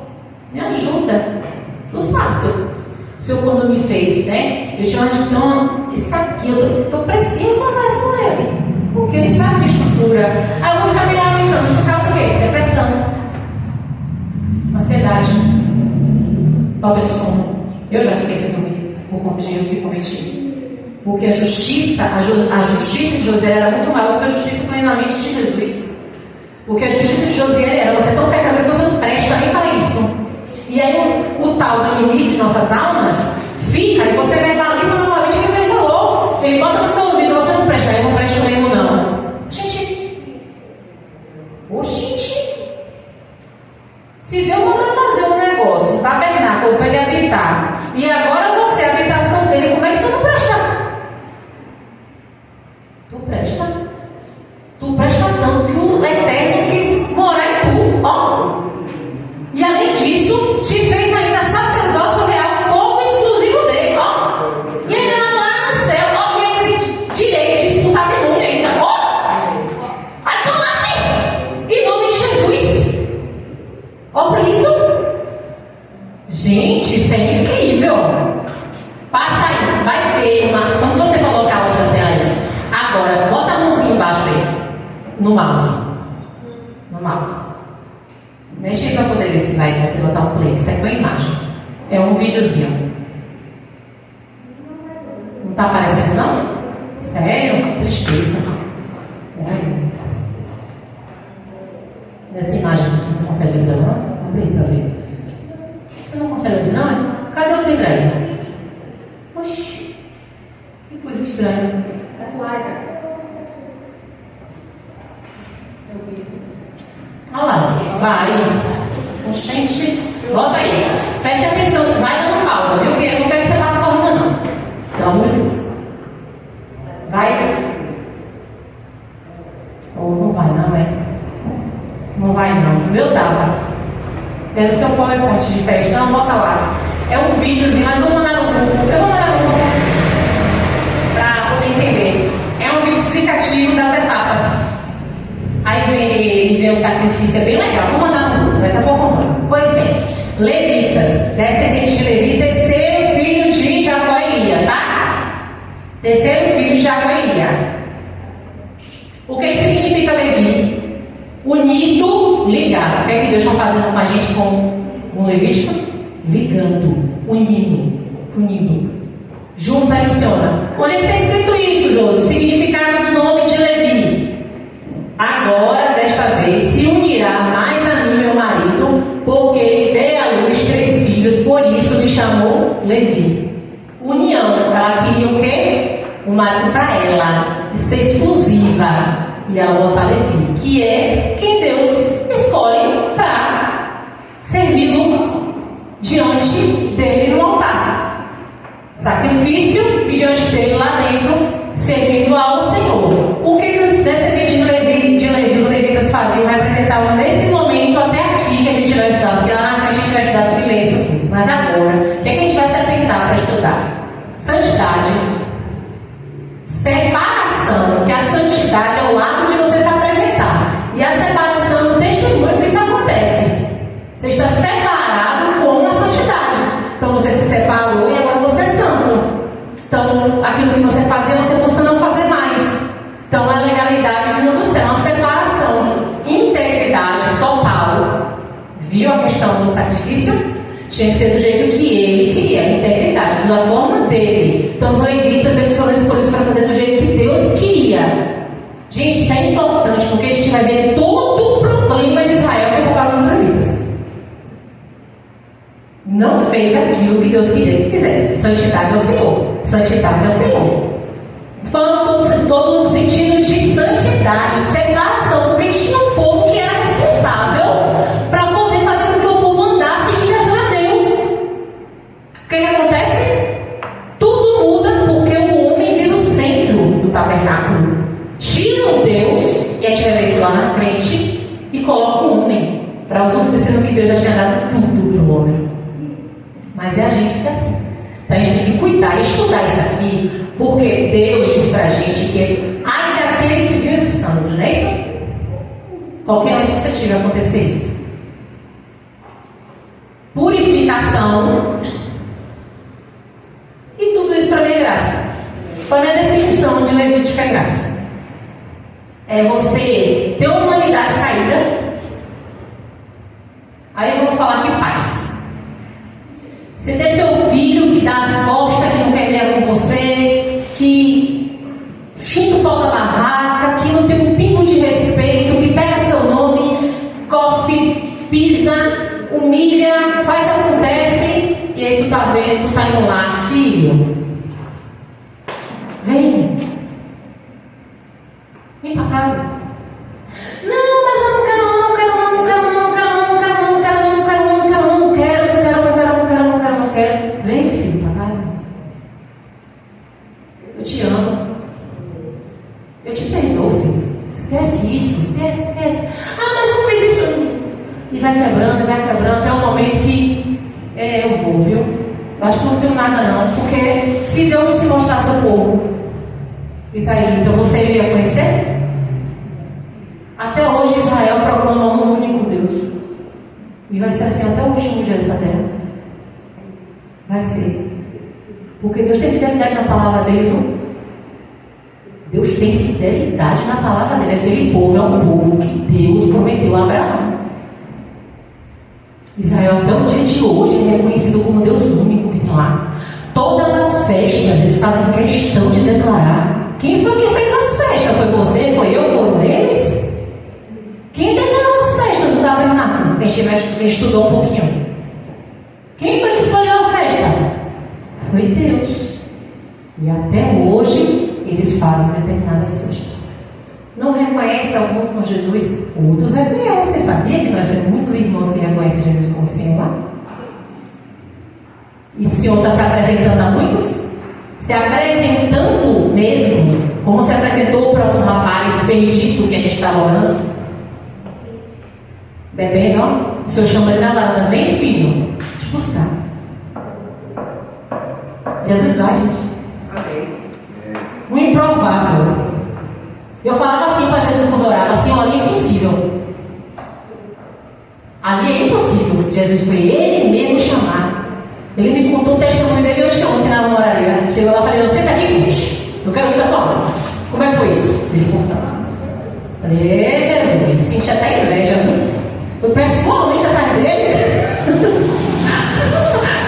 Me ajuda. Tu sabe, o Senhor quando me fez, né? Eu chamo de então, isso aqui, eu tô precisando, eu converso com ele. Porque ele sabe a estrutura. Aí eu vou ficar me lamentando, isso causa o quê? Depressão, ansiedade, falta de sono. Eu já fiquei sem dormir por conta de erros que cometi. Porque a justiça de José era muito maior do que a justiça plenamente de Jesus. Porque a justiça de José era você é tão pecador que você não presta nem para isso. E aí o tal do inimigo de nossas almas fica e você verbaliza novamente o que ele falou. Ele bota no seu ouvido, você não presta, eu não presto mesmo não. Gente, se Deus manda fazer um negócio, um tabernáculo para ele habitar, e agora você, a habitação dele, como é que tu não presta? Tu presta? Tu presta tanto que o Eterno quis morar em tu, ó. E além disso, te fez ainda sacerdócio real, povo exclusivo dele, ó. E ainda lá no céu, ó, e ainda tem direito de expulsar demônio ainda, ó. Vai pular aí, em nome de Jesus. Ó, por isso, gente, isso é incrível. Passa aí, vai ter uma. Quando você colocar a outra tela aí, agora, bota a mãozinha embaixo aí, no mouse. No mouse. Mexe aí para poder ver se vai você botar um play. Isso aqui é uma imagem. É um videozinho. Não tá aparecendo, não? Sério? Que tristeza. Nessa imagem você não consegue ver, não? Abre aí pra ver. Você não consegue ver, não? Cadê o pendrive? Oxi. Que coisa estranha. Olha lá, vai. Gente, volta aí. Preste atenção, vai dando pausa, viu? Porque eu não quero que você faça corrida, não. Pelo amor de Deus. Vai. Ou não vai, não, é? Não vai, não. Meu tava. Quero seu PowerPoint de festa. Não, bota lá. É um videozinho, mas vou mandar no grupo. Eu vou mandar no grupo para poder entender. É um vídeo explicativo das etapas. Aí vem o sacrifício, é bem legal. Vou mandar no grupo, daqui a pouco eu mando. Pois bem, levitas, descendente de Levi, terceiro filho de Jacó e Lia, tá? Terceiro filho de Jacó e Lia. O que significa Levi? Unido, ligado. O que é que Deus está fazendo com a gente com Levíticos? Ligando, unindo. Junto adiciona. Onde é que está escrito isso, Josi? Significado do nome de Levi. Agora, desta vez, se unirá mais a mim, meu marido, porque ele deu à luz 3 filhos, por isso me chamou Levi. União. Ela queria o quê? O marido para ela, ser exclusiva. E ela botar Levi, que é quem Deus escolhe para servi-lo diante dele no altar. Sacrifício e diante dele lá dentro, servindo ao Senhor. O que os descendentes de Levi, os levitas faziam, representavam nesse momento até aqui que a gente vai estudar, porque lá na frente a gente vai estudar as pilências, mas agora, o que a gente vai se atentar para estudar? Santidade, separação, que a santidade é o ato de você se apresentar, e a separação no testemunho que isso acontece. Você está separado com a santidade. Então você se separou e agora você é santo. Então aquilo que você fazia, você busca não fazer mais. Então a legalidade vindo do céu, uma separação, integridade total. Viu a questão do sacrifício? Tinha que ser do jeito que ele queria, a integridade, da forma dele. Então os levitas, eles foram escolhidos para fazer do jeito que Deus queria. Gente, isso é importante, porque a gente vai ver todo o problema de Israel foi por causa dos levitas. Não fez aquilo que Deus queria que fizesse. Santidade ao Senhor. Santidade ao Senhor. Falando todo no sentido de santidade, separação, porque tinha um povo que era responsável para poder fazer com que o povo andasse em direção a Deus. O que acontece? Tudo muda porque o homem vira o centro do tabernáculo. Tiram Deus, e a gente vai ver isso lá na frente, e coloca o homem para usufruir, sendo que Deus já tinha dado tudo para o homem. Mas é a gente que é assim. Então a gente tem que cuidar e estudar isso aqui, porque Deus diz para a gente que ai daquele que viu esse escândalo, não é isso? Qualquer iniciativa acontecer isso. Purificação. E tudo isso para mim é graça. Para a minha definição de Levítico é graça. É você ter uma humanidade caída. Aí eu vou falar que paz. Você ter seu filho que dá as costas, que não quer ver com você, que chuta o pau da barraca, que não tem um pingo de respeito, que pega seu nome, cospe, pisa, humilha, faz o que acontece, e aí tu tá vendo, tu tá indo lá, filho. Vem pra casa. Não, mas eu não quero, não quero. Vem, filho, pra casa. Eu te amo. Eu te perdoo, filho. Esquece isso, esquece. Ah, mas eu fiz isso. E vai quebrando, até o momento que eu vou, viu? Eu acho que não tenho nada não, porque se Deus não se mostrar seu povo, isso aí, então você iria conhecer? Até hoje Israel proclama um único Deus. E vai ser assim até o último dia dessa terra. Vai ser. Porque Deus tem fidelidade na palavra dele, não? Deus tem fidelidade na palavra dele. Aquele povo é um povo que Deus prometeu a Abraão. Israel até o dia de hoje é reconhecido como Deus único que tem lá. Todas as festas eles fazem questão de declarar. Quem foi que fez as festas? Foi você? Foi eu? Foram eles? Quem declarou as festas do tabernáculo? Quem estudou um pouquinho. Quem foi que escolheu a festa? Foi Deus. E até hoje eles fazem determinadas festas. Não reconhece alguns com Jesus, outros reconhecem. Sabia que nós temos muitos irmãos que reconhecem Jesus como Senhor? E o Senhor está se apresentando a muitos? Se apresentando mesmo, como se apresentou para um rapaz perdido que a gente estava orando. Bebendo, ó. O Senhor chama ele na varanda, vem filho, te buscar. Jesus vai, gente. O improvável. Eu falava assim para Jesus quando orava, assim, ali é impossível. Ali é impossível. Jesus foi ele mesmo chamar. Ele me contou o testemunho dele, eu chamo que na namoraria. Chegou lá e falei, eu senta aqui, puxa. Eu quero ir para tua mão. Como é que foi isso? Ele contou. Falei, Jesus, senti até inveja. Eu pessoalmente atrás dele.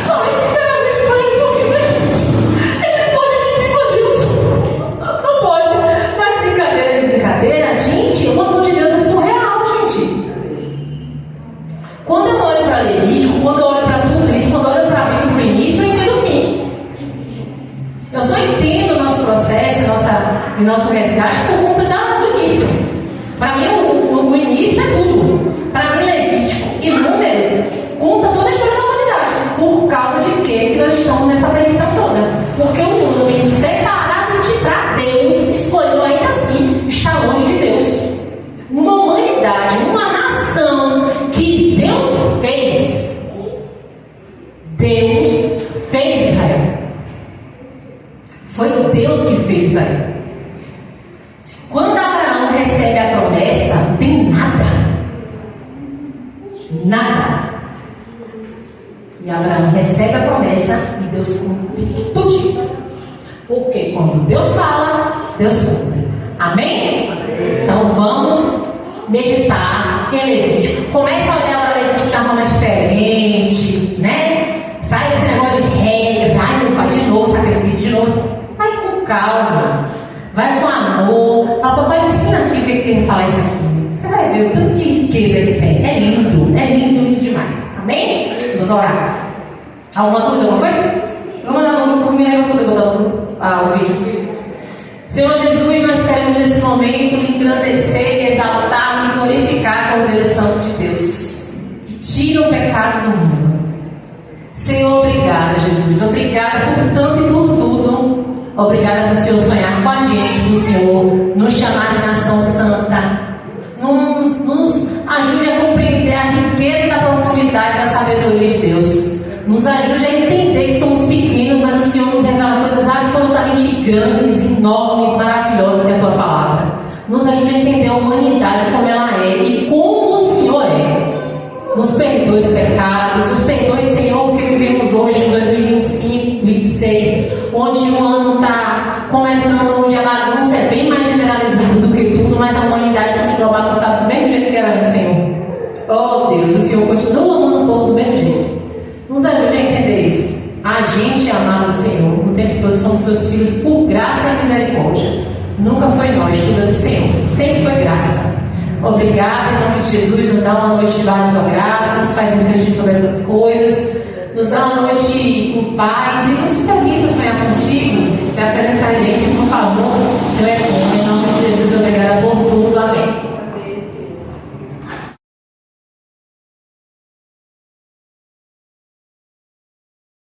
Não, sinceramente, falei um pouquinho pra gente. Ele pode mentir com Deus. Não pode. Mas brincadeira, gente, o amor de Deus é surreal, gente. Quando eu olho para Levítico, quando eu olho para tudo isso, quando eu olho para mim do início, eu entendo o fim. Eu só entendo o nosso processo, o nosso resgate por conta do início. Para mim, o início é tudo. Para mim, Levítico e Números conta toda a história da humanidade. Por causa de que nós estamos nessa perdição toda? Porque o homem separado para Deus escolheu ainda assim estar longe de Deus. Uma humanidade, uma nação que Deus fez. Deus fez Israel. Foi Deus que fez Israel. Quando Abraão recebe a promessa, não tem nada. Nada. E Abraão recebe a promessa e Deus cumpre tudo. Porque quando Deus fala, Deus cumpre. Amém? Então vamos meditar em Levítico. Começa a olhar para Levítico de uma forma diferente, né? Sai desse negócio de regras. Ai, meu pai, de novo, sacrifício, de novo. Vai com calma. Vai com amor. Fala, papai, ensina aqui o que ele fala isso aqui. Você vai ver o tanto de riqueza ele tem. É lindo demais. Amém? Vamos orar. Alguma dúvida, alguma coisa? Vamos dar um grupo, me lembra o vídeo. Senhor Jesus, nós queremos nesse momento engrandecer, exaltar e glorificar o Cordeiro Santo de Deus, que tira o pecado do mundo. Senhor, obrigada, Jesus. Obrigada por tanto e por tudo. Obrigada por o Senhor sonhar com a gente, por o Senhor nos chamar de nação santa. Nos ajude a compreender a riqueza da profundidade da sabedoria de Deus. Nos ajude a entender que somos pequenos, mas o Senhor nos revela coisas absolutamente grandes, enormes, maravilhosas da Tua palavra. Nos ajude a entender a humanidade como ela é e como o Senhor é. Nos perdoe os pecados, nos perdoe, Senhor, porque vivemos hoje em 2025, 2026, onde o ano está começando, onde a bagunça é bem mais generalizada do que tudo, mas a humanidade continua bagunçada do mesmo jeito que era antes, Senhor. Oh Deus, o Senhor continua amando o povo do mesmo jeito. Nos ajude a entender isso. A gente é amado do Senhor, o tempo todo somos seus filhos por graça e misericórdia. Nunca foi nós, tudo é do Senhor, sempre foi graça. Obrigada, em nome de Jesus, nos dá uma noite de barra da graça, nos faz refletir sobre essas coisas, nos dá uma noite com paz e nos permita,